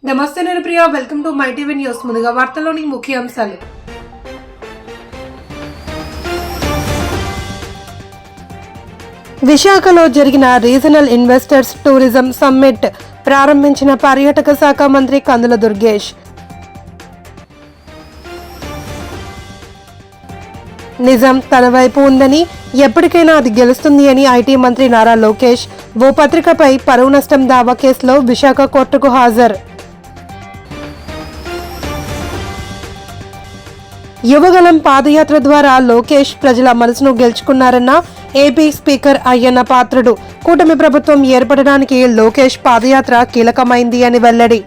నమస్తే, నేను Priya. Welcome to my TV news. ముందుగా వార్తల్లోని ముఖ్య అంశాలు. విశాఖలో జరిగిన రీజనల్ ఇన్వెస్టర్స్ టూరిజం సమ్మిట్ ప్రారంభించిన పర్యాటక శాఖ మంత్రి కందుల దుర్గేష్. నిజం తన వైపు ఉందని, ఎప్పటికైనా అది గెలుస్తుంది అని ఐటీ మంత్రి నారా లోకేష్ ఓ పత్రికపై పరువు నష్టం దావా కేసులో విశాఖ కోర్టుకు హాజరు. యువగలం పాదయాత్ర ద్వారా లోకేష్ ప్రజల మనసును గెలుచుకున్నారన్న ఏపీ స్పీకర్ అయ్యన్న పాత్రుడు. కూటమి ప్రభుత్వం ఏర్పడడానికి లోకేష్ పాదయాత్ర కీలకమైంది అని వెల్లడి.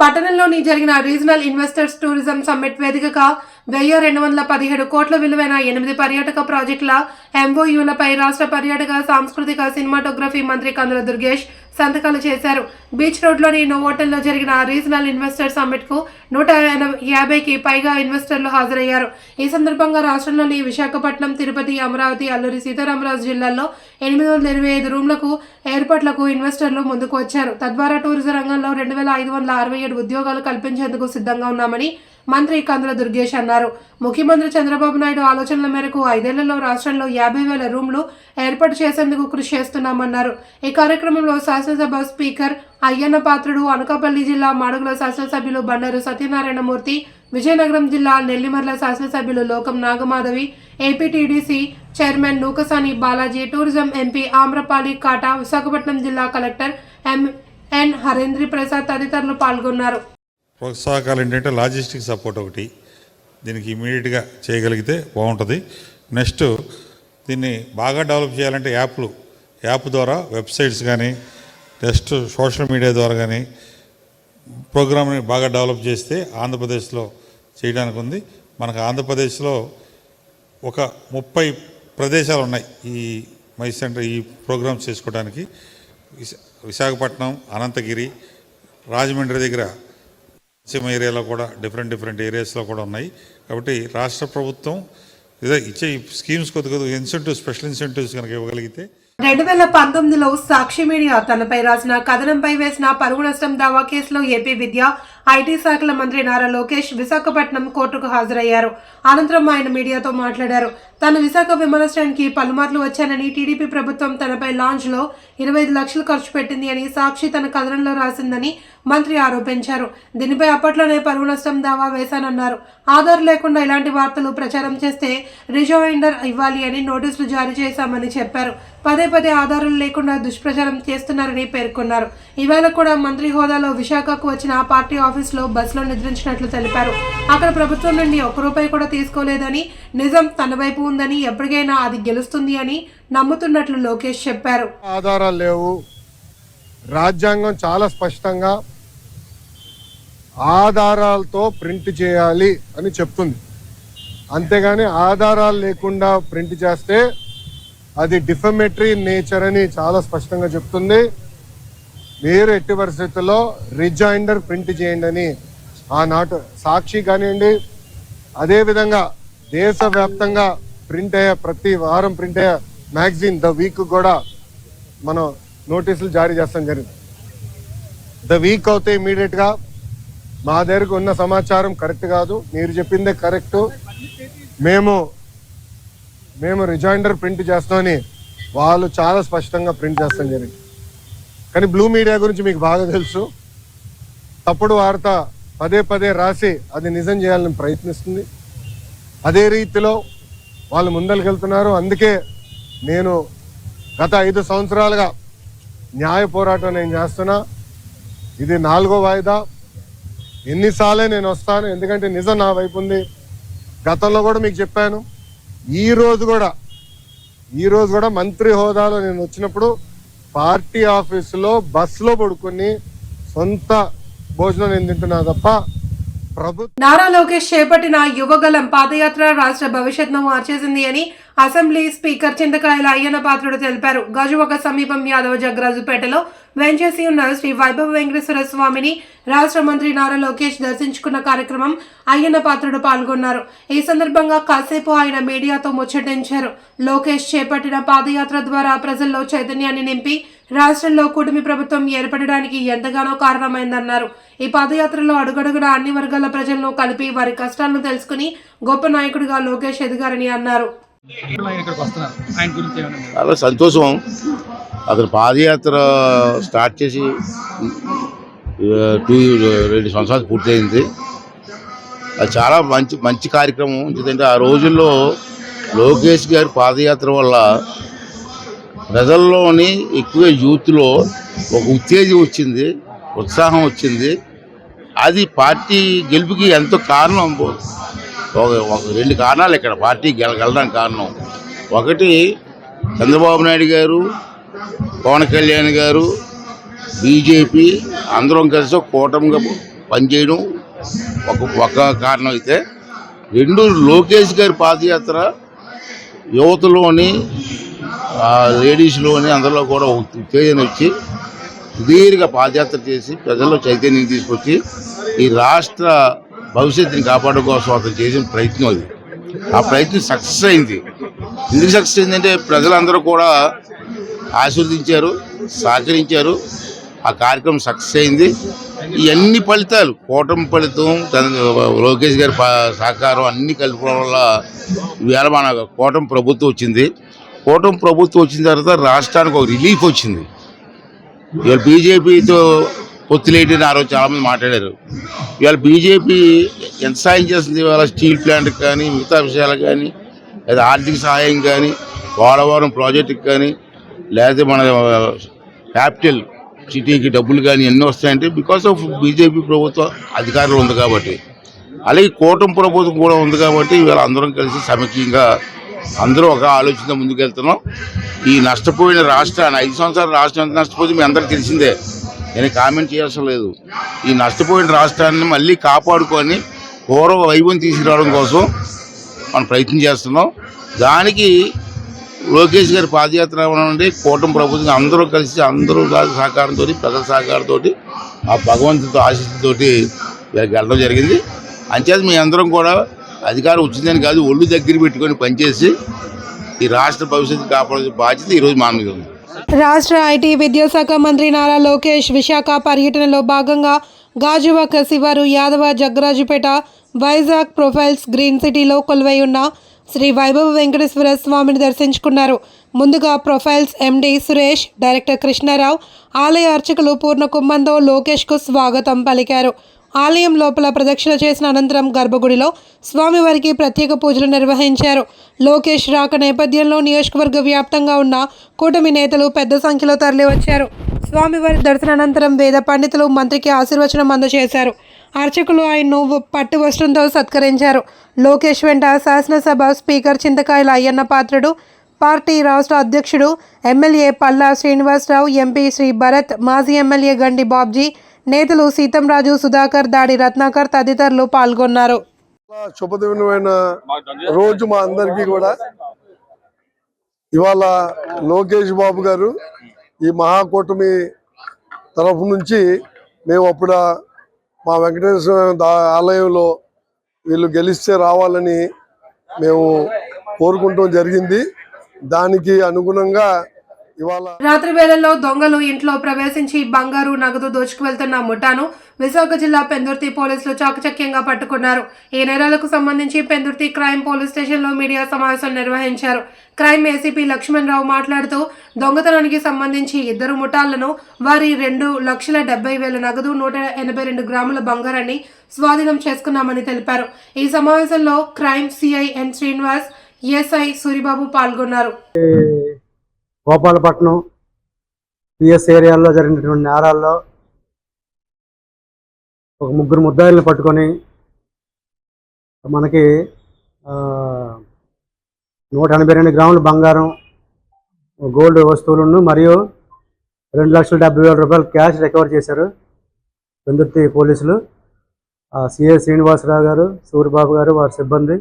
పట్టణంలోని జరిగిన రీజనల్ ఇన్వెస్టర్స్ టూరిజం సమ్మిట్ వేదికగా 1217 కోట్ల విలువైన 8 పర్యాటక ప్రాజెక్టుల ఎంఓయూలపై రాష్ట్ర పర్యాటక, సాంస్కృతిక, సినిమాటోగ్రఫీ మంత్రి కందుల దుర్గేష్ సంతకాలు చేశారు. బీచ్ రోడ్లోని నోవోటల్లో జరిగిన రీజనల్ ఇన్వెస్టర్ సమ్మిట్ కు 150కి పైగా ఇన్వెస్టర్లు హాజరయ్యారు. ఈ సందర్భంగా రాష్ట్రంలోని విశాఖపట్నం, తిరుపతి, అమరావతి, అల్లూరి సీతారామరాజు జిల్లాల్లో 825 రూమ్లకు ఏర్పాట్లకు ఇన్వెస్టర్లు ముందుకు వచ్చారు. తద్వారా టూరిజం రంగంలో 2567 ఉద్యోగాలు కల్పించేందుకు సిద్ధంగా ఉన్నామని మంత్రి కందుల దుర్గేష్ అన్నారు. ముఖ్యమంత్రి చంద్రబాబు నాయుడు ఆలోచనల మేరకు 5 ఏళ్లలో రాష్ట్రంలో 50,000 రూమ్లు ఏర్పాటు చేసేందుకు కృషి చేస్తున్నామన్నారు. ఈ కార్యక్రమంలో శాసనసభ స్పీకర్ అయ్యన్న పాత్రుడు, అనకాపల్లి జిల్లా మాడుగుల శాసనసభ్యులు బండారు సత్యనారాయణమూర్తి, విజయనగరం జిల్లా నెల్లిమర్ల శాసనసభ్యులు Lokam Nagamadhavi, APTDC chairman Nukasani Balaji, tourism MP Amrapali Kata, Visakhapatnam జిల్లా కలెక్టర్ ఎంఎన్ హరేంద్ర ప్రసాద్ తదితరులు పాల్గొన్నారు. ప్రోత్సాహకాలు ఏంటంటే లాజిస్టిక్ సపోర్ట్ ఒకటి, దీనికి ఇమీడియట్గా చేయగలిగితే బాగుంటుంది. నెక్స్ట్ దీన్ని బాగా డెవలప్ చేయాలంటే యాప్ ద్వారా వెబ్సైట్స్ కానీ, నెక్స్ట్ సోషల్ మీడియా ద్వారా కానీ ప్రోగ్రామ్ని బాగా డెవలప్ చేస్తే ఆంధ్రప్రదేశ్లో చేయడానికి ఉంది. మనకు ఆంధ్రప్రదేశ్లో ఒక 30 ప్రదేశాలు ఉన్నాయి ఈ మై సెంటర్ ఈ ప్రోగ్రామ్స్ చేసుకోవడానికి. విశాఖపట్నం, అనంతగిరి, రాజమండ్రి దగ్గర సీమ ఏరియాలో కూడా డిఫరెంట్ ఏరియాస్లో కూడా ఉన్నాయి. కాబట్టి రాష్ట్ర ప్రభుత్వం ఇచ్చే స్కీమ్స్ కొద్దిగా ఇన్సెంటివ్, స్పెషల్ ఇన్సెంటివ్స్ కనుక ఇవ్వగలిగితే. 2019లో సాక్షి మీడియా తనపై రాసిన కథనంపై వేసిన పరువు నష్టం దావా కేసులో ఏపీ విద్యా, ఐటీ శాఖల మంత్రి నారా లోకేష్ విశాఖపట్నం కోర్టుకు హాజరయ్యారు. అనంతరం ఆయన మీడియాతో మాట్లాడారు. తాను విశాఖ విమానాశ్రయానికి పలుమార్లు వచ్చానని, టీడీపీ ప్రభుత్వం తనపై లాంచ్ లో 25 లక్షలు ఖర్చు పెట్టింది అని సాక్షి తన కథనంలో రాసిందని మంత్రి ఆరోపించారు. దీనిపై అప్పట్లోనే పరువు నష్టం దావా వేశానన్నారు. ఆధార్ లేకుండా ఇలాంటి వార్తలు ప్రచారం చేస్తే రిజాయిండర్ ఇవ్వాలి అని నోటీసులు జారీ చేశామని చెప్పారు. పదే ఆధారాలు లేకుండా దుష్ప్రచారం చేస్తున్నారని పేర్కొన్నారు. ఇవాళ కూడా మంత్రి హోదాలో విశాఖకు వచ్చిన పార్టీ ఆఫీసులో బస్సులో నిద్రించినట్లు తెలిపారు. అక్కడ ప్రభుత్వం నుండి 1 రూపాయి కూడా తీసుకోలేదని, నిజం తన వైపు ఉందని, ఎప్పటికైనా అది గెలుస్తుంది అని నమ్ముతున్నట్లు లోకేష్ చెప్పారు. ఆధారాలు లేవు, రాజ్యాంగం చాలా స్పష్టంగా ఆధారాలతో ప్రింట్ చేయాలి అని చెప్తుంది. అంతేగాని ఆధారాలు లేకుండా ప్రింట్ చేస్తే అది డిఫమేటరీ నేచర్ అని చాలా స్పష్టంగా చెప్తుంది. మీరు ఎట్టి పరిస్థితుల్లో రిజైండర్ ప్రింట్ చేయండి అని ఆనాటి సాక్షి కానివ్వండి, అదేవిధంగా దేశవ్యాప్తంగా ప్రింట్ అయ్యే ప్రతి వారం ప్రింట్ అయ్యే మ్యాగజైన్ ద వీక్ కూడా మనం నోటీసులు జారీ చేస్తాం జరిగింది. ద వీక్ అవుతే ఇమీడియట్గా మా దగ్గరకు ఉన్న సమాచారం కరెక్ట్ కాదు, మీరు చెప్పిందే కరెక్టు, మేము రిజైండర్ ప్రింట్ చేస్తామని వాళ్ళు చాలా స్పష్టంగా ప్రింట్ చేస్తాం జరిగింది. కానీ బ్లూ మీడియా గురించి మీకు బాగా తెలుసు. తప్పుడు వార్త పదే రాసి అది నిజం చేయాలని ప్రయత్నిస్తుంది. అదే రీతిలో వాళ్ళు ముందరికెళ్తున్నారు. అందుకే నేను గత 5 సంవత్సరాలుగా న్యాయ పోరాటం నేను చేస్తున్నా. ఇది 4వ వాయిదా. ఎన్నిసార్లే నేను వస్తాను, ఎందుకంటే నిజం నా వైపు ఉంది. గతంలో కూడా మీకు చెప్పాను. ఈ రోజు కూడా మంత్రి హోదాలో నేను వచ్చినప్పుడు పార్టీ ఆఫీసులో బస్సులో పడుకొని సొంత భోజనం నేను తింటున్నా తప్ప నారా లోకేష్ చేపట్టిన యువగలం పాదయాత్ర రాష్ట్ర భవిష్యత్తును మార్చేసింది అని అసెంబ్లీ స్పీకర్ చింతకాయల అయ్యన్న పాత్రుడు తెలిపారు. గాజువాక సమీపం యాదవ జగ్గరాజుపేటలో వెంచేసి ఉన్న శ్రీ వైభవ వెంకటేశ్వర స్వామిని రాష్ట్ర మంత్రి నారా లోకేష్ దర్శించుకున్న కార్యక్రమం అయ్యన్న పాత్రుడు పాల్గొన్నారు. ఈ సందర్భంగా కాసేపు ఆయన మీడియాతో ముచ్చటించారు. లోకేష్ చేపట్టిన పాదయాత్ర ద్వారా ప్రజల్లో చైతన్యాన్ని నింపి రాష్ట్రంలో కూటమి ప్రభుత్వం ఏర్పడడానికి ఎంతగానో కారణమైందన్నారు. ఈ పాదయాత్రలో అడుగడుగునా అన్ని వర్గాల ప్రజలను కలిపి వారి కష్టాలను తెలుసుకుని గొప్ప నాయకుడిగా లోకేష్ ఎదిగారని అన్నారు. చాలా సంతోషం. అతను పాదయాత్ర స్టార్ట్ చేసి 2 సంవత్సరాలు పూర్తయింది. అది చాలా మంచి కార్యక్రమం. ఎందుకంటే ఆ రోజుల్లో లోకేష్ గారి పాదయాత్ర వల్ల ప్రజల్లోని ఎక్కువ యూత్లో ఒక ఉత్తేజం వచ్చింది, ఉత్సాహం వచ్చింది. అది పార్టీ గెలుపుకి ఎంతో కారణం. ఒక 2 కారణాలు ఇక్కడ పార్టీ గెలడానికి కారణం. ఒకటి, చంద్రబాబు నాయుడు గారు, పవన్ కళ్యాణ్ గారు, బీజేపీ అందరం కలిసి కూటమిగా పనిచేయడం ఒక కారణం అయితే, 2 లోకేష్ గారి పాదయాత్ర యువతలోని లేడీస్లోని అందరిలో కూడా ఉత్తేజం వచ్చి సుదీర్ఘ పాదయాత్ర చేసి ప్రజల్లో చైతన్యం తీసుకొచ్చి ఈ రాష్ట్ర భవిష్యత్తుని కాపాడడం కోసం అతను చేసిన ప్రయత్నం అది. ఆ ప్రయత్నం సక్సెస్ అయింది. ఎందుకు సక్సెస్ అయిందంటే ప్రజలందరూ కూడా ఆశీర్వదించారు, సహకరించారు. ఆ కార్యక్రమం సక్సెస్ అయింది. ఇవన్నీ ఫలితాలు, కూటమి ఫలితం, లోకేష్ గారి సహకారం అన్నీ కలుపుకోవడం వల్ల ఈవేళ మన కూటమి ప్రభుత్వం వచ్చింది. కూటమి ప్రభుత్వం వచ్చిన తర్వాత రాష్ట్రానికి ఒక రిలీఫ్ వచ్చింది. ఇవాళ బీజేపీతో పొత్తులేటి ఆ రోజు చాలామంది మాట్లాడారు. ఇవాళ బీజేపీ ఎంత సాయం చేస్తుంది? ఇవాళ స్టీల్ ప్లాంట్కి కానీ, మిగతా విషయాలకు కానీ, లేదా ఆర్థిక సహాయం కానీ, పోలవరం ప్రాజెక్టుకి కానీ, లేదా మన క్యాపిటల్ సిటీకి డబ్బులు కానీ ఎన్ని వస్తాయంటే బికాస్ ఆఫ్ బీజేపీ ప్రభుత్వం అధికారంలో ఉంది కాబట్టి. అలాగే కూటమి ప్రభుత్వం కూడా ఉంది కాబట్టి ఇవాళ అందరం కలిసి సమైక్యంగా అందరూ ఒక ఆలోచన ముందుకెళ్తున్నాం. ఈ నష్టపోయిన రాష్ట్రాన్ని 5 సంవత్సరాల రాష్ట్రం ఎంత నష్టపోతే మీ అందరికీ తెలిసిందే, నేను కామెంట్ చేయాల్సిన లేదు. ఈ నష్టపోయిన రాష్ట్రాన్ని మళ్ళీ కాపాడుకొని పూర్వ వైభవం తీసుకురావడం కోసం మనం ప్రయత్నం చేస్తున్నాం. దానికి లోకేష్ గారి పాదయాత్ర నుండి కూటమి ప్రభుత్వం అందరూ కలిసి అందరూ సహకారంతో, ప్రజల సహకారంతో, ఆ భగవంతుడితో ఆశీస్సుతోటి వెళ్ళడం జరిగింది. అంచేత మీ అందరం కూడా అధికారం వచ్చిందని కాదు, ఒళ్ళు దగ్గర పెట్టుకొని పనిచేసి ఈ రాష్ట్ర భవిష్యత్తు కాపాడే బాధ్యత ఈరోజు మా మీద ఉంది. రాష్ట్ర ఐటీ విద్యాశాఖ మంత్రి నారా లోకేష్ విశాఖ పర్యటనలో భాగంగా గాజువాక శివారు, యాదవ జగ్గరాజుపేట, వైజాగ్ ప్రొఫైల్స్ గ్రీన్ సిటీలో కొలువై ఉన్న శ్రీ వైభవ వెంకటేశ్వర స్వామిని దర్శించుకున్నారు. ముందుగా ప్రొఫైల్స్ ఎండి సురేష్, డైరెక్టర్ కృష్ణారావు, ఆలయ అర్చకులు పూర్ణ కుంభంతో లోకేష్కు స్వాగతం పలికారు. ఆలయం లోపల ప్రదక్షిణ చేసిన అనంతరం గర్భగుడిలో స్వామివారికి ప్రత్యేక పూజలు నిర్వహించారు. లోకేష్ రాక నేపథ్యంలో నియోజకవర్గ వ్యాప్తంగా ఉన్న కూటమి నేతలు పెద్ద సంఖ్యలో తరలివచ్చారు. స్వామివారి దర్శనానంతరం వేద పండితులు మంత్రికి ఆశీర్వచనం అందజేశారు. అర్చకులు ఆయన్ను పట్టు వస్త్రంతో సత్కరించారు. లోకేష్ వెంట శాసనసభ స్పీకర్ చింతకాయల అయ్యన్న పాత్రుడు, పార్టీ రాష్ట్ర అధ్యక్షుడు ఎమ్మెల్యే పల్లా శ్రీనివాసరావు, ఎంపీ శ్రీ భరత్, మాజీ ఎమ్మెల్యే గండి బాబ్జీ, నేతలు సీతంరాజు, సుధాకర్, దాడి రత్నాకర్ తదితరులు పాల్గొన్నారు. శుభదినమైన రోజు మా అందరికీ కూడా. ఇవాళ లోకేష్ బాబు గారు ఈ మహాకూటమి తరఫు నుంచి మేము అప్పుడు మా వెంకటేశ్వర ఆలయంలో వీళ్ళు గెలిస్తే రావాలని మేము కోరుకుంటాం జరిగింది. దానికి అనుగుణంగా ఇవాళ రాత్రి వేళల్లో దొంగలు ఇంట్లో ప్రవేశించి బంగారు, నగదు దోచుకువెళ్తున్న ముఠాను విశాఖ జిల్లా పెందుర్తి పోలీసులు చాకచక్యంగా పట్టుకున్నారు. ఈ నేరాలకు సంబంధించి పెందుర్తి క్రైమ్ పోలీస్ స్టేషన్లో మీడియా సమావేశం నిర్వహించారు. క్రైమ్ ఏసీపీ లక్ష్మణ్ రావు మాట్లాడుతూ దొంగతనానికి సంబంధించి 2 ముఠాలను, వారి 2,70,000 నగదు, 182 గ్రాముల బంగారాన్ని స్వాధీనం చేసుకున్నామని తెలిపారు. ఈ సమావేశంలో crime CI N Srinivas, SI Suribabu పాల్గొన్నారు. గోపాలపట్నం పిఎస్ ఏరియాల్లో జరిగినటువంటి నేరాల్లో ఒక 3 ముద్దాయిలను పట్టుకొని మనకి 182 గ్రాముల బంగారం, గోల్డ్ వస్తువులను మరియు 2,70,000 రూపాయలు క్యాష్ రికవర్ చేశారు పెందుర్తి పోలీసులు. సిఐ శ్రీనివాసరావు గారు, సూరిబాబు గారు, వారి సిబ్బంది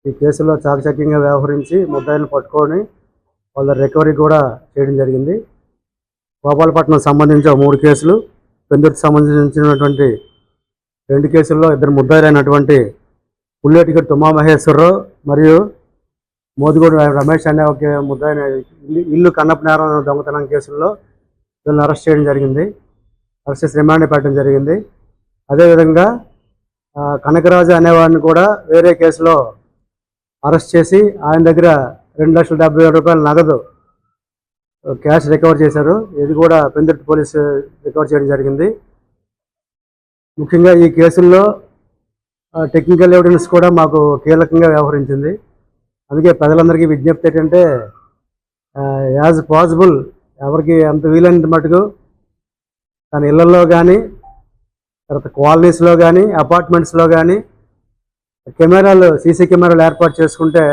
ఈ కేసులో చాకచక్యంగా వ్యవహరించి ముద్దాయిలను పట్టుకొని వాళ్ళ రికవరీ కూడా చేయడం జరిగింది. గోపాలపట్నం సంబంధించి 3 కేసులు, పెందుర్తి సంబంధించినటువంటి 2 కేసుల్లో 2 ముద్దాయిలైనటువంటి పుల్లేటిగడ్డ తుమ్మా మహేశ్వరరావు మరియు మోదిగూడ రమేష్ అనే ఒక ముద్దాయిని ఇల్లు కన్నప్ప నేరం దొంగతనం కేసుల్లో వీళ్ళని అరెస్ట్ చేయడం జరిగింది. అరెస్ట్ చేసి రిమాండ్ పెట్టడం జరిగింది. అదేవిధంగా కనకరాజు అనేవాడిని కూడా వేరే కేసులో అరెస్ట్ చేసి ఆయన దగ్గర 2,70,000 రూపాయల నగదు క్యాష్ రికవర్ చేశారు. ఇది కూడా పెందుర్తి పోలీసు రికవర్ చేయడం జరిగింది. ముఖ్యంగా ఈ కేసుల్లో టెక్నికల్ ఎవిడెన్స్ కూడా మాకు కీలకంగా వ్యవహరించింది. అందుకే ప్రజలందరికీ విజ్ఞప్తి ఏంటంటే యాజ్ పాసిబుల్ ఎవరికి ఎంత వీలైనంత మటుకు తన ఇళ్లలో కానీ తర్వాత కాలనీస్లో కానీ అపార్ట్మెంట్స్లో కానీ సీసీ కెమెరాలు ఏర్పాటు చేసుకుంటే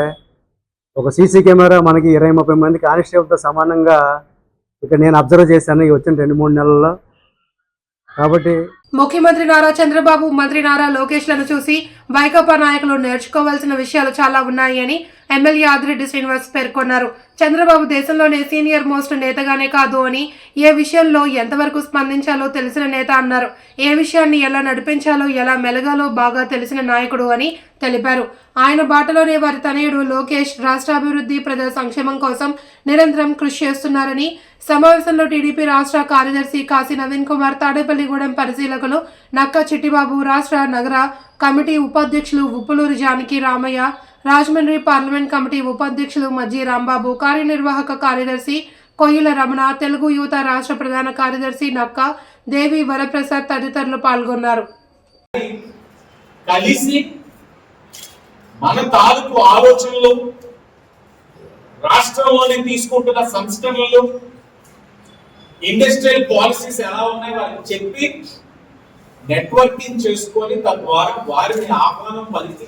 ఒక సీసీ కెమెరా మనకి 20-30 మంది కానిస్టేబుల్తో సమానంగా ఇక్కడ నేను అబ్జర్వ్ చేశాను ఈ వచ్చిన 2-3 నెలల్లో. కాబట్టి ముఖ్యమంత్రి నారా చంద్రబాబు, మంత్రి నారా లోకేష్లను చూసి వైకాపా నాయకులు నేర్చుకోవాల్సిన విషయాలు చాలా ఉన్నాయి అని ఎమ్మెల్యే ఆదిరెడ్డి శ్రీనివాస్ పేర్కొన్నారు. చంద్రబాబు దేశంలోనే సీనియర్ మోస్ట్ నేతగానే కాదు అని, ఏ విషయంలో ఎంతవరకు స్పందించాలో తెలిసిన నేత అన్నారు. ఏ విషయాన్ని ఎలా నడిపించాలో, ఎలా మెలగాలో బాగా తెలిసిన నాయకుడు అని తెలిపారు. ఆయన బాటలోనే వారి తనయుడు లోకేష్ రాష్ట్రాభివృద్ధి, ప్రజా సంక్షేమం కోసం నిరంతరం కృషి చేస్తున్నారని సమావేశంలో టీడీపీ రాష్ట్ర కార్యదర్శి కాశీ నవీన్ కుమార్, తాడేపల్లిగూడెం పరిశీలకులు నక్క చిట్టిబాబు, రాష్ట్ర నగర కమిటీ ఉపాధ్యక్షులు ఉప్పులూరి జానకి రామయ్య, రాజమండ్రి పార్లమెంట్ కమిటీ ఉపాధ్యక్షులు మజ్జి రాంబాబు, కార్యనిర్వాహక కార్యదర్శి కొయ్యల రమణ, తెలుగు యువత రాష్ట్ర ప్రధాన కార్యదర్శి నక్క దేవి వరప్రసాద్ తదితరులు పాల్గొన్నారు. కలిసి మన తాలూకు ఆలోచనలు, రాష్ట్రంలోనే తీసుకుంటున్న సంస్కరణలు, ఇండస్ట్రియల్ పాలసీస్ ఎలా ఉన్నాయి వాళ్ళకి చెప్పి నెట్వర్కింగ్ చేసుకొని తద్వారా వారిని ఆహ్వానం పలికి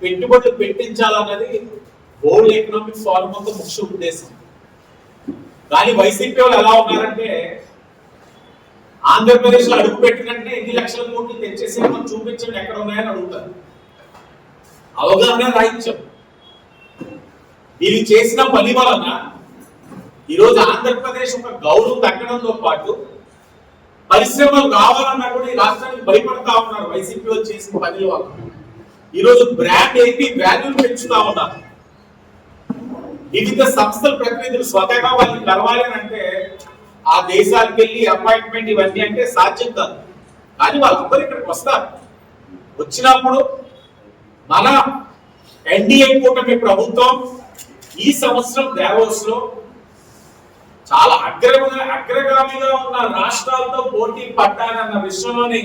పెట్టుబడులు పెట్టించాలన్నది వరల్డ్ ఎకనామిక్ ఫోరం యొక్క ముఖ్య ఉద్దేశం. కానీ వైసీపీ వాళ్ళు ఎలా ఉన్నారంటే ఆంధ్రప్రదేశ్ లో అడుగు పెట్టినట్టే ఎన్ని లక్షల కోట్లు తెచ్చేసి మనం చూపించండి ఎక్కడ ఉన్నాయని అడుగుతారు. అవగాహన రాహిత్యం. వీళ్ళు చేసిన పని వలన ఈరోజు ఆంధ్రప్రదేశ్ ఒక గౌరవం తగ్గడంతో పాటు పరిశ్రమలు కావాలన్నా కూడా ఈ రాష్ట్రానికి భయపడతా ఉన్నారు వైసీపీ వాళ్ళు చేసిన పని వల్ల. ఈరోజు బ్రాండ్ ఏపీ వాల్యూలు పెంచుతా ఉన్నారు. వివిధ సంస్థల ప్రతినిధులు స్వతహాగా వాళ్ళని కలవాలని అంటే ఆ దేశాలకు వెళ్ళి అపాయింట్మెంట్ ఇవన్నీ అంటే సాధ్యం కాదు. కానీ వాళ్ళందరూ ఇక్కడికి వస్తారు. వచ్చినప్పుడు మన ఎన్డీఏ కూటమి ప్రభుత్వం ఈ సంవత్సరం దావోస్ లో చాలా అగ్రగామిగా ఉన్న రాష్ట్రాలతో పోటీ పడ్డారన్న విషయంలోని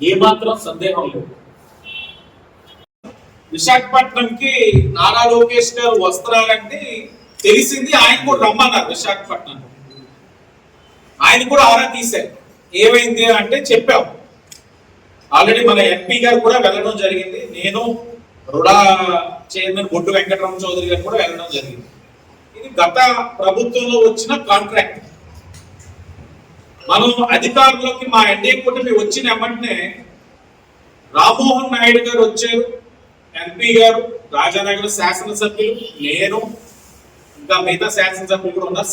ఏమాత్రం సందేహం లేదు. విశాఖపట్నంకి నారా లోకేష్ గారు వస్తున్నారంటే తెలిసింది. ఆయన కూడా రమ్మన్నారు విశాఖపట్నం. ఆయన కూడా ఆరా తీశారు. ఏమైంది అంటే చెప్పాం. ఆల్రెడీ మన ఎంపీ గారు కూడా వెళ్ళడం జరిగింది. నేను రుడా చైర్మన్ బొడ్డు వెంకటరామ చౌదరి గారు కూడా వెళ్ళడం జరిగింది. ఇది గత ప్రభుత్వంలో వచ్చిన కాంట్రాక్ట్. మనం అధికారంలోకి మా ఎన్డీఏ కూటమి వచ్చిన వెంటనే రామ్మోహన్ నాయుడు గారు వచ్చారు, ఎంపీ గారు, రాజానగర్ శాసనసభ్యులు, నేను ఇంకా మిగతా శాసనసభ్యులు కూడా ఉన్నారు.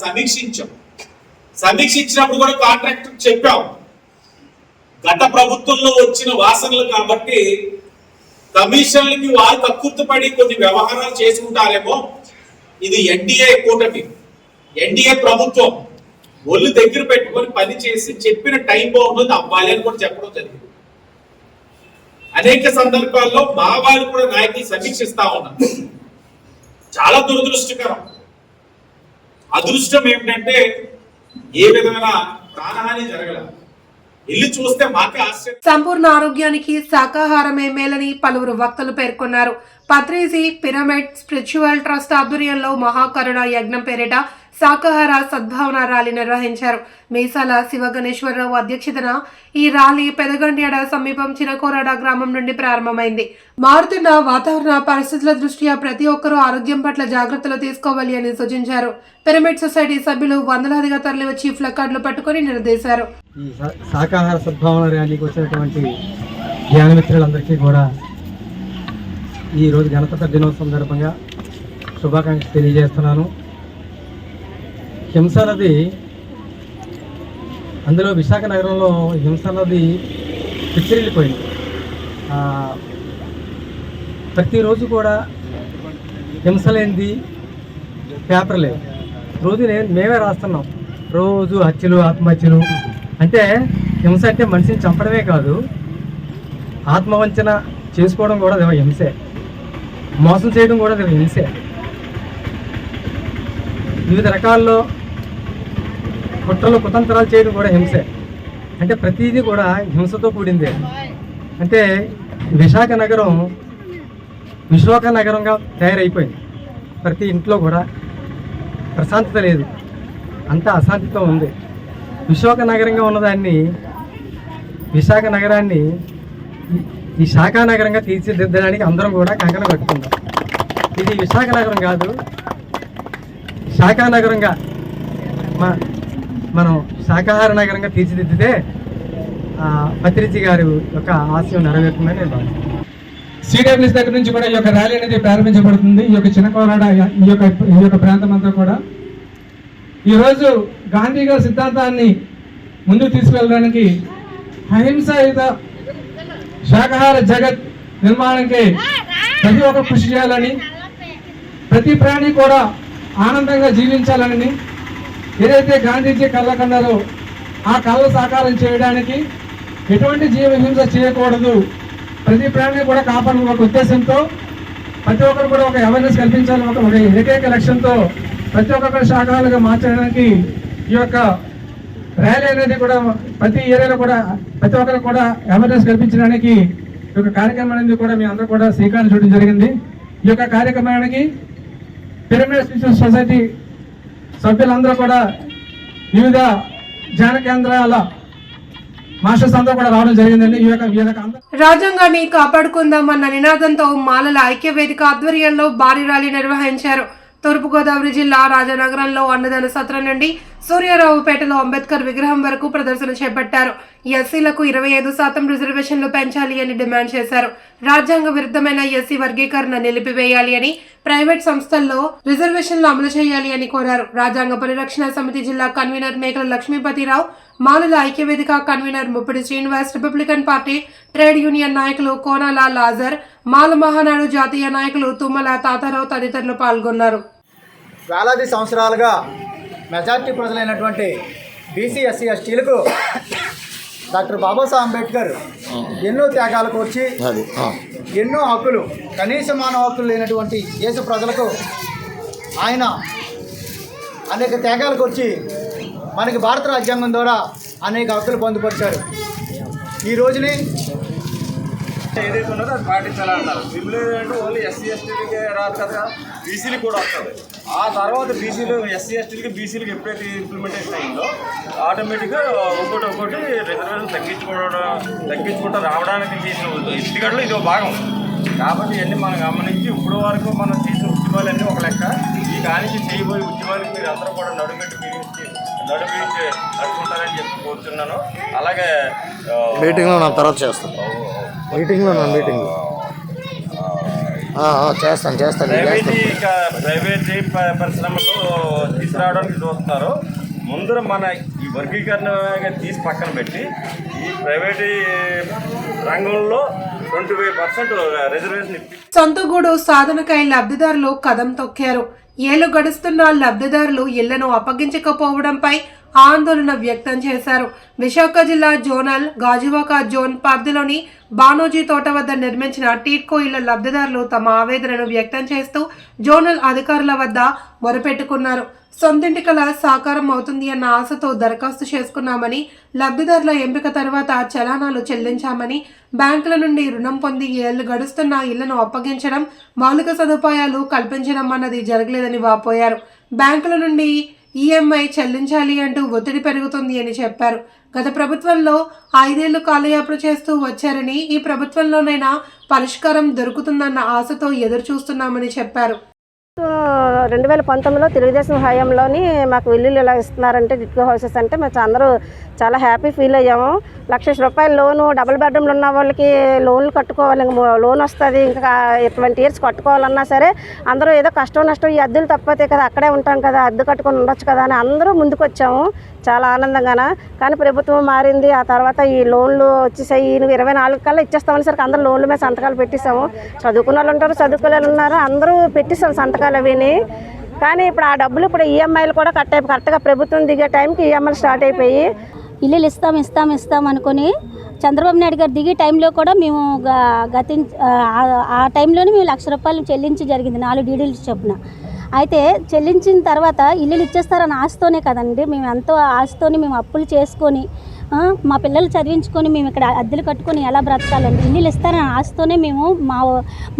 సమీక్షించినప్పుడు కూడా కాంట్రాక్ట్ చెప్పాం. గత ప్రభుత్వంలో వచ్చిన వాసనలు కాబట్టి కమిషన్లకి వారు కక్కుర్తిపడి కొన్ని వ్యవహారాలు చేసుకుంటారేమో. ఇది ఎన్డీఏ కూటమి, ఎన్డీఏ ప్రభుత్వం ఒళ్ళు దగ్గర పెట్టుకొని పని చేసి చెప్పిన టైం బాగుంటుంది అవ్వాలి అని కూడా చెప్పడం జరిగింది. అనేక సందర్భాల్లో మా వారు కూడా నాయకులు సమీక్షిస్తా ఉన్నారు. చాలా దురదృష్టకరం. అదృష్టం ఏమిటంటే ఏ విధమైన ప్రాణహాని జరగలేదు. ఇల్లు చూస్తే మాకే ఆశ్చర్యం. సంపూర్ణ ఆరోగ్యానికి శాకాహారమే మేలని పలువురు వక్తలు పేర్కొన్నారు. పత్రిజీ పిరమిడ్ స్పిరిచువల్ ట్రస్ట్ ఆధ్వర్యంలో మహాకరుణ యజ్ఞం పేరిట శాకాహార సద్భావన ర్యాలీ నిర్వహించారు. మీసాల శివగణేశ్వరరావు అధ్యక్షతన ఈ ర్యాలీ పెదగండ్యాడ సమీపం చినకోరాడ గ్రామం నుండి ప్రారంభమైంది. మారుతున్న వాతావరణ పరిస్థితుల దృష్ట్యా ప్రతి ఒక్కరూ ఆరోగ్యం పట్ల జాగ్రత్తలు తీసుకోవాలి అని సూచించారు. పిరమిడ్ సొసైటీ సభ్యులు వందలాదిగా తరలివచ్చి ప్లకార్డులు పట్టుకుని నిలదీశారు. ఈ శాకాహార సద్భావన ర్యాలీకి వచ్చినటువంటి జ్ఞానమిత్రులందరికీ కూడా ఈరోజు గణతంత్ర దినోత్సవం సందర్భంగా శుభాకాంక్షలు తెలియజేస్తున్నాను. హింస నది, అందులో విశాఖ నగరంలో హింస నది పిచ్చిరిల్లిపోయింది. ప్రతిరోజు కూడా హింసలేంది పేపర్ లేదు. రోజు మేమే రాస్తున్నాం. రోజు హత్యలు, ఆత్మహత్యలు. అంటే హింస అంటే మనిషిని చంపడమే కాదు, ఆత్మవంచన చేసుకోవడం కూడా హింసే, మోసం చేయడం కూడా హింసే. వివిధ రకాల్లో కుట్రలు, కుతంత్రాలు చేయడం కూడా హింసే. అంటే ప్రతిదీ కూడా హింసతో కూడిందే. అంటే విశాఖ నగరం విశోక నగరంగా తయారైపోయింది. ప్రతి ఇంట్లో కూడా ప్రశాంతత లేదు, అంతా అశాంతితో ఉంది. విశోక నగరంగా ఉన్నదాన్ని, విశాఖ నగరాన్ని ఈ శాఖా నగరంగా తీర్చిదిద్దడానికి అందరం కూడా కంకణం కట్టుకుందాం. ఇది విశాఖ నగరం కాదు, శాఖా నగరంగా మనం శాకాహార నగరంగా తీర్చిదిద్దితే పత్రిజీ గారి యొక్క ఆశయం నెరవేరుతుందని నేను భావిస్తున్నాను. సిడబ్ల్యూఎస్ దగ్గర నుంచి కూడా ఈ యొక్క ర్యాలీ అనేది ప్రారంభించబడుతుంది. ఈ యొక్క చిన్నకోరాడ ఈ యొక్క ప్రాంతం అంతా కూడా ఈరోజు గాంధీ గారి సిద్ధాంతాన్ని ముందుకు తీసుకువెళ్ళడానికి అహింసాయుత శాకాహార జగత్ నిర్మాణానికి ప్రతి ఒక్క కృషి చేయాలని, ప్రతి ప్రాణి కూడా ఆనందంగా జీవించాలని ఏదైతే గాంధీజీ కళ్ళ కన్నారో ఆ కళ్ళ సాకారం చేయడానికి ఎటువంటి జీవహింస చేయకూడదు, ప్రతి ప్రాణిని కూడా కాపాడాలని ఒక ఉద్దేశంతో ప్రతి ఒక్కరు కూడా ఒక అవేర్నెస్ కల్పించాలని ఒక ఏకైక లక్ష్యంతో ప్రతి ఒక్కరు శాఖలుగా మార్చడానికి ఈ యొక్క ర్యాలీ అనేది కూడా ప్రతి ఏరియాలో కూడా ప్రతి ఒక్కరు కూడా అవేర్నెస్ కల్పించడానికి ఈ యొక్క కార్యక్రమం అనేది కూడా మీ అందరూ కూడా శ్రీకారం చుట్టడం జరిగింది. ఈ యొక్క కార్యక్రమానికి పిరమిడ్ స్పిరిచువల్ సొసైటీ సభ్యులందరూ కూడా వివిధ ధ్యాన కేంద్రాల మాస్టర్స్ అందరూ కూడా రావడం జరిగిందండి. ఈ యొక్క రాజ్యాంగాన్ని కాపాడుకుందామన్న నినాదంతో మాలల ఐక్యవేదిక ఆధ్వర్యంలో భారీ ర్యాలీ నిర్వహించారు. తూర్పుగోదావరి జిల్లా రాజనగరంలో అన్నదాన సత్రం నుండి సూర్యారావుపేటలో అంబేద్కర్ విగ్రహం వరకు ప్రదర్శన చేపట్టారు. ఎస్సీలకు 25% రిజర్వేషన్లు పెంచాలి అని డిమాండ్ చేశారు. రాజ్యాంగ విరుద్ధమైన ఎస్సీ వర్గీకరణ నిలిపివేయాలి అని, ప్రైవేట్ సంస్థల్లో రిజర్వేషన్లు అమలు చేయాలి అని కోరారు. రాజ్యాంగ పరిరక్షణ సమితి జిల్లా కన్వీనర్ మేకల లక్ష్మీపతిరావు, మాలల ఐక్యవేదిక convener Muppidi Srinivas, Republican Party trade union నాయకులు కోనాల లాజర్, మాల మహానాడు జాతీయ నాయకులు తుమ్మల తాతారావు తదితరులు పాల్గొన్నారు. వేలాది సంవత్సరాలుగా మెజార్టీ ప్రజలైనటువంటి బీసీ, ఎస్సీ, ఎస్టీలకు డాక్టర్ బాబాసాహెబ్ అంబేద్కర్ ఎన్నో త్యాగాలకు వచ్చి ఎన్నో హక్కులు, కనీస మానవ హక్కులు లేనటువంటి దేశ ప్రజలకు ఆయన అనేక త్యాగాలకు వచ్చి మనకి భారత రాజ్యాంగం ద్వారా అనేక హక్కులు పొందుపరిచారు. ఈ రోజుని ఏదైతే ఉన్నదో అది పాటించాలంటారు. సిమిలర్ అంటే ఓన్లీ ఎస్సీ ఎస్టీలకే రాదు కదా, బీసీలకు కూడా వస్తుంది. ఆ తర్వాత బీసీలు, ఎస్సీ ఎస్టీలకి, బీసీలకు ఎప్పుడైతే ఇంప్లిమెంటేషన్ అయిందో ఆటోమేటిక్గా ఒకటి రిజర్వేషన్ తగ్గించుకుంటూ రావడానికి చేసిన ఇటుకడలో ఇది ఒక భాగం. కాబట్టి ఇవన్నీ మనం గమనించి ఇప్పుడు వరకు మనం చేసిన ఉద్యమాలన్నీ ఒక లెక్క, ఈ కానికి చేయబోయే ఉద్యమానికి మీరు అందరూ కూడా నడుమించి నడుచుకుంటారని చెప్పి కోరుతున్నాను. అలాగే మీటింగ్లో నా తర్వాత చేస్తాను. చేస్తాను. ప్రైవేట్ పరిశ్రమలు తీసుకురావడానికి చూస్తున్నారు. ముందర మన ఈ వర్గీకరణ తీసి పక్కన పెట్టి ఈ ప్రైవేట్ రంగంలో 25% రిజర్వేషన్ ఇప్పి సొంతగూడు సాధనకై లబ్ధిదారులు కదం తొక్కారు. ఏళ్లు గడుస్తున్న లబ్ధిదారులు ఇళ్లను అప్పగించకపోవడంపై ఆందోళన వ్యక్తం చేశారు. విశాఖ జిల్లా జోనల్ గాజువాక జోన్ పరిధిలోని బానోజీ తోట వద్ద నిర్మించిన టీట్కో ఇళ్ల లబ్ధిదారులు తమ ఆవేదనను వ్యక్తం చేస్తూ జోనల్ అధికారుల వద్ద మొరపెట్టుకున్నారు. సొంతింటి కల సాకారం అవుతుంది అన్న ఆశతో దరఖాస్తు చేసుకున్నామని, లబ్ధిదారుల ఎంపిక తర్వాత చలానాలు చెల్లించామని, బ్యాంకుల నుండి రుణం పొంది ఏళ్లు గడుస్తున్న ఇళ్లను అప్పగించడం, మౌలిక సదుపాయాలు కల్పించడం అన్నది జరగలేదని వాపోయారు. బ్యాంకుల నుండి ఈఎంఐ చెల్లించాలి అంటూ ఒత్తిడి పెరుగుతుంది అని చెప్పారు. గత ప్రభుత్వంలో 5 ఏళ్లు కాలయాపన చేస్తూ వచ్చారని, ఈ ప్రభుత్వంలోనైనా పరిష్కారం దొరుకుతుందన్న ఆశతో ఎదురు చూస్తున్నామని చెప్పారు. 2019లో తెలుగుదేశం హయాంలోని మాకు ఇల్లులు ఎలా ఇస్తున్నారంటే టిట్కో హౌసెస్ అంటే మేము అందరూ చాలా హ్యాపీ ఫీల్ అయ్యాము. 1,00,000 రూపాయల లోను, డబుల్ బెడ్రూమ్లు ఉన్న వాళ్ళకి లోన్లు కట్టుకోవాలి, లోన్ వస్తుంది, ఇంకా 20 years కట్టుకోవాలన్నా సరే అందరూ ఏదో కష్టం నష్టం ఈ అద్దెలు తప్పతే కదా, అక్కడే ఉంటాం కదా, అద్దె కట్టుకొని ఉండొచ్చు కదా అని అందరూ ముందుకు వచ్చాము చాలా ఆనందంగాన. కానీ ప్రభుత్వం మారింది, ఆ తర్వాత ఈ లోన్లు వచ్చేసాయి. 24 కల్లా ఇచ్చేస్తామని సరికి అందరూ లోన్ల మీద సంతకాలు పెట్టేసాము. చదువుకున్న వాళ్ళు ఉంటారు, చదువుకునే వాళ్ళు ఉన్నారు, అందరూ పెట్టేసాం సంతకాలు అవిని. కానీ ఇప్పుడు ఆ డబ్బులు ఇప్పుడు ఈఎంఐలు కూడా కరెక్ట్గా ప్రభుత్వం దిగే టైంకి ఈఎంఐలు స్టార్ట్ అయిపోయి ఇల్లులు ఇస్తాం అనుకొని చంద్రబాబు నాయుడు గారు దిగే టైంలో కూడా మేము ఆ టైంలోనే మేము 1,00,000 రూపాయలు చెల్లించి జరిగింది 4 డీడీలు చొప్పున. అయితే చెల్లించిన తర్వాత ఇల్లులు ఇచ్చేస్తారని ఆశతోనే కదండి, మేము ఎంతో ఆశతోని మేము అప్పులు చేసుకొని మా పిల్లలు చదివించుకొని మేము ఇక్కడ అద్దెలు కట్టుకొని ఎలా బ్రతకాలండి. ఇల్లులు ఇస్తారని ఆశతోనే మేము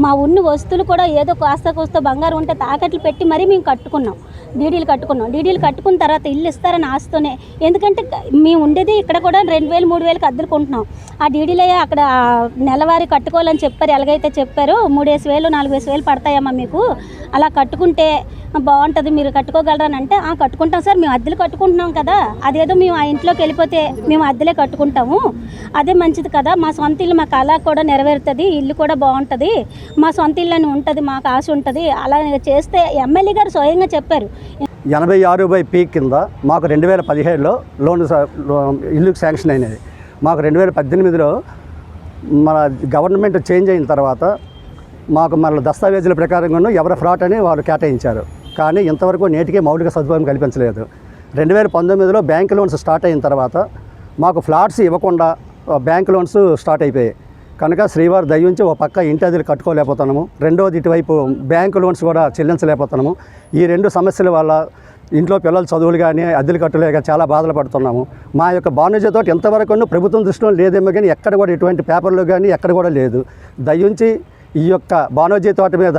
మా ఉన్న వస్తువులు కూడా ఏదో కాస్త కోస్త బంగారం ఉంటే తాకట్లు పెట్టి మరీ మేము కట్టుకున్నాం, డీడీలు కట్టుకున్న తర్వాత ఇల్లు ఇస్తారని ఆశతోనే. ఎందుకంటే మేము ఉండేది ఇక్కడ కూడా 2,000 3,000కి అద్దెలు కొంటున్నాం. ఆ డీడీలే అక్కడ నెలవారీ కట్టుకోవాలని చెప్పారు, ఎలాగైతే చెప్పారో 3,000 4,000 పడతాయమ్మా మీకు, అలా కట్టుకుంటే బాగుంటుంది, మీరు కట్టుకోగలరని అంటే కట్టుకుంటాం సార్, మేము అద్దెలు కట్టుకుంటున్నాం కదా, అదేదో మేము ఆ ఇంట్లోకి వెళ్ళిపోతే మేము అద్దెలే కట్టుకుంటాము, అదే మంచిది కదా, మా సొంత ఇల్లు మాకు అలా కూడా నెరవేరుతుంది, ఇల్లు కూడా బాగుంటుంది, మా సొంత ఇల్లు అని ఉంటుంది, మాకు ఆశ ఉంటుంది, అలా చేస్తే ఎమ్మెల్యే గారు స్వయంగా చెప్పారు. 86/P కింద మాకు 2017లో లోన్ ఇల్లుకి శాంక్షన్ అయినది. మాకు 2018లో మన గవర్నమెంట్ చేంజ్ అయిన తర్వాత మాకు మళ్ళీ దస్తావేజుల ప్రకారంగా ఎవరి ఫ్రాట్ అని వాళ్ళు కేటాయించారు. కానీ ఇంతవరకు నేటికే మౌలిక సదుపాయం కల్పించలేదు. 2019లో బ్యాంక్ లోన్స్ స్టార్ట్ అయిన తర్వాత మాకు ఫ్లాట్స్ ఇవ్వకుండా బ్యాంక్ లోన్స్ స్టార్ట్ అయిపోయాయి. కనుక శ్రీవారి దయ్యుంచి ఒక పక్క ఇంటి అద్దెలు కట్టుకోలేకపోతున్నాము, రెండోది ఇటువైపు బ్యాంకు లోన్స్ కూడా చెల్లించలేకపోతున్నాము. ఈ 2 సమస్యల వల్ల ఇంట్లో పిల్లల చదువులు కానీ అద్దెలు కట్టలేక చాలా బాధలు పడుతున్నాము. మా యొక్క బానుజతో ఎంతవరకు ప్రభుత్వం దృష్టిలో లేదేమో కానీ ఎక్కడ కూడా ఎటువంటి పేపర్లో కానీ ఎక్కడ కూడా లేదు. దయ్యుంచి ఈ యొక్క బానోజీ తోట మీద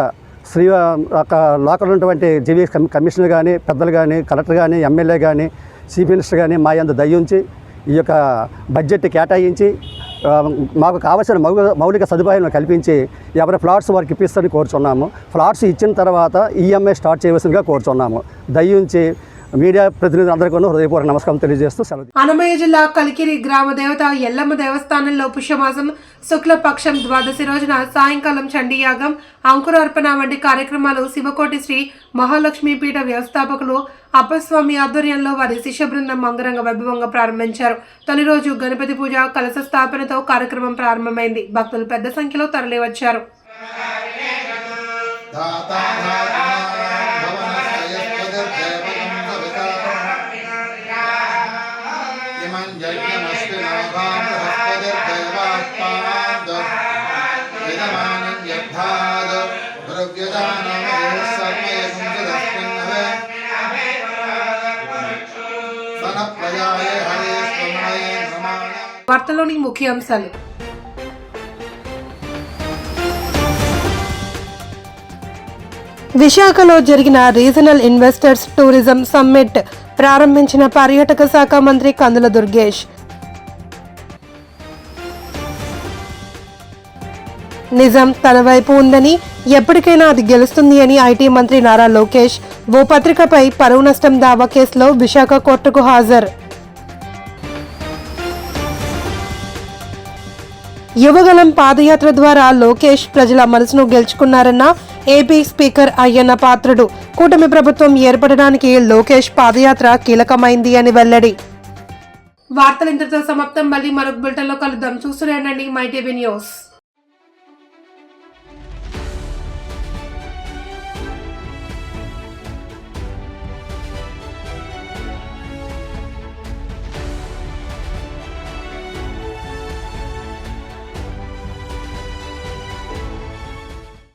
లోకల్ ఉన్నటువంటి జీవీ కమిషనర్ కానీ, పెద్దలు కానీ, కలెక్టర్ కానీ, ఎమ్మెల్యే కానీ, చీఫ్ మినిస్టర్ కానీ మా యందు దయ్యుంచి ఈ యొక్క బడ్జెట్ కేటాయించి మాకు కావాల్సిన మౌలిక సదుపాయాలను కల్పించి ఎవరి ఫ్లాట్స్ వారికి ఇప్పిస్తారని కోరుచున్నాము. ఫ్లాట్స్ ఇచ్చిన తర్వాత ఈఎంఐ స్టార్ట్ చేయవలసిందిగా కోరుచున్నాము. దయ్యుంచి మీడియా ప్రతినిధులందరికీ హృదయపూర్వక నమస్కారం తెలియజేస్తూ సెలవు. అన్నమయ్య జిల్లా కలికిరి గ్రామ దేవత ఎల్లమ్మ దేవస్థానంలో పుష్యమాసం శుక్లపక్షం ద్వాదశి రోజున సాయంకాలం చండీయాగం, అంకురార్పణ వంటి కార్యక్రమాలు శివకోటి శ్రీ మహాలక్ష్మీ పీఠ వ్యవస్థాపకులు అప్పస్వామి ఆధ్వర్యంలో వారి శిష్య బృందం అంగరంగ వైభవంగా ప్రారంభించారు. తొలి రోజు గణపతి పూజ, కలశ స్థాపనతో కార్యక్రమం ప్రారంభమైంది. భక్తులు పెద్ద సంఖ్యలో తరలివచ్చారు. వార్తలోని ముఖ్యాంశాలు. విశాఖలో జరిగిన రీజనల్ ఇన్వెస్టర్స్ టూరిజం సమ్మిట్ ప్రారంభించిన పర్యాటక శాఖ మంత్రి కందుల దుర్గేష్. నిజం తన వైపు ఉందని, ఎప్పటికైనా అది గెలుస్తుంది అని ఐటీ మంత్రి నారా లోకేష్ ఓ పత్రికపై పరువు నష్టం దావా కేసులో విశాఖ కోర్టుకు హాజరు. యువగలం పాదయాత్ర ద్వారా లోకేష్ ప్రజల మనసును గెలుచుకున్నారన్న ఏపీ స్పీకర్ అయ్యన్న పాత్రుడు. కూటమి ప్రభుత్వం ఏర్పడడానికి లోకేష్ పాదయాత్ర కీలకమైంది అని వెల్లడి. వార్తలు ఇంతటితో సమాప్తం. మళ్ళీ మరొక బులెటిన్లో కలుద్దాం. చూస్తూనే ఉండండి మై టీవీ న్యూస్.